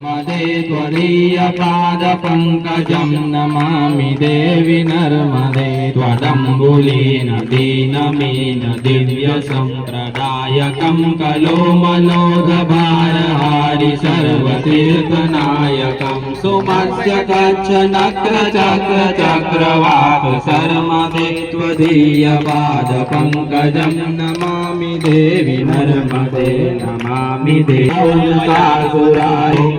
नर्मदे त्वदीयपादपङ्कजं नमामि देवि नर्मदे त्वदम्बुलीनदीनमीन दिव्यसम्प्रदायकं कलो मनोदभारहारि सर्वतीर्थनायकं सुमत्स्य कच्छ नक्र चक्र चक्रवाक शर्मदे त्वदीयपादपङ्कजं नमामि देवि नर्मदे नमामि देवि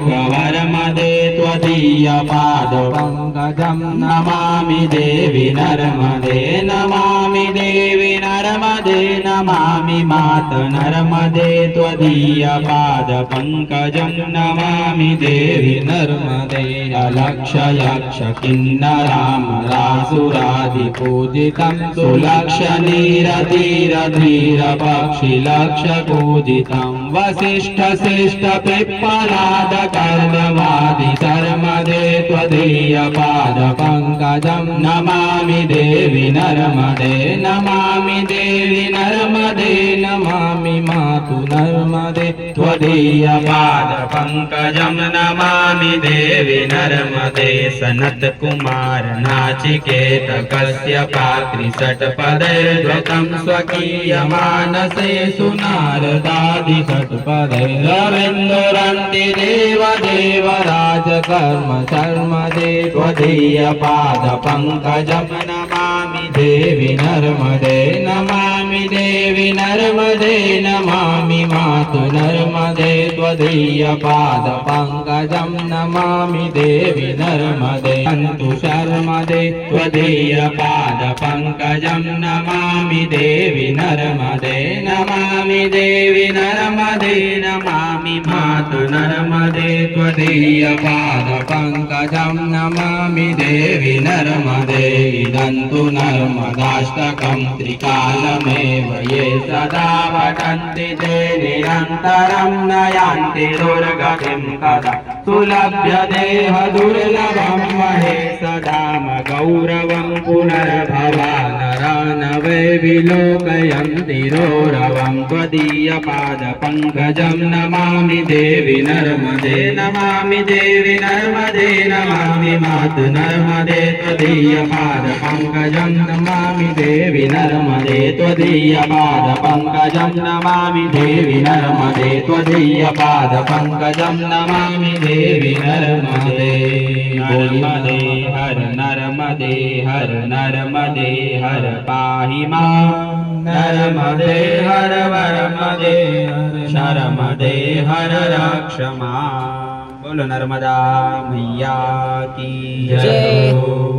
वरमदे त्वदीयपादपङ्कजं नमामि देवि नर्मदे नमामि देवि नर्मदे नमामि मात नर्मदे त्वदीयपादपङ्कजं नमामि देवि नर्मदे अलक्ष्य यक्ष किन्नरामरासुरादिपूजितं सुलक्ष्य नीरधीर धीर पक्षिलक्ष्यपूजितं वसिष्ठ शिष्ट पिप्पलाद कर्दमादि शर्मदे त्वदीयपादपङ्कजं नमामि देवि नर्मदे नमामि देवि नर्मदे नमामि मातु नर्मदे त्वदीयपादपङ्कजं नमामि देवि नर्मदे सनत्कुमार नाचिकेत कश्यपात्रि षट्पदैर्धृतं स्वकीयमानसे सुनारदादि षट्पदैरविन्दुरन्ति देवदेवराज कर्म शर्मदे त्वदीयपादपङ्कजं नमामि देवि नर्मदे नमामि देवि नर्मदे नमामि मातु नर्मदे त्वदीयपादपङ्कजं नमामि देवि नर्मदे सन्तु शर्मदे त्वदीयपादपङ्कजं नमामि देवि नर्मदे नमामि देवि नर्मदे नमामि मातु नर्मदे त्वदीयपादपङ्कजं नमामि देवि नर्मदे इदन्तु नर्मदाष्टकं त्रिकालमेव ये सदा पठन्ति ते निरन्तरं न यान्ति दुर्गतिं कदा सुलभ्य देह दुर्लभं महे सदाम गौरवं पुनर्भवा नरा न वै विलोकयन्ति रौरवं त्वदीयपादपङ्कजं नमामि देवि नर्मदे नमामि देवि नर्मदे नमामि मातु नर्मदे त्वदीयपादपङ्कजं नमामि देवि नर्मदे त्वदीयपादपङ्कजं नमामि देवि नर्मदे त्वदीयपादपङ्कजं नमामि देवि नर्मदे नर्मदे हर नर्मदे हर पाहि मां नर्मदे हर वरमदे शर्मदे हर रक्ष मां। बोलो नर्मदा मैया की जय।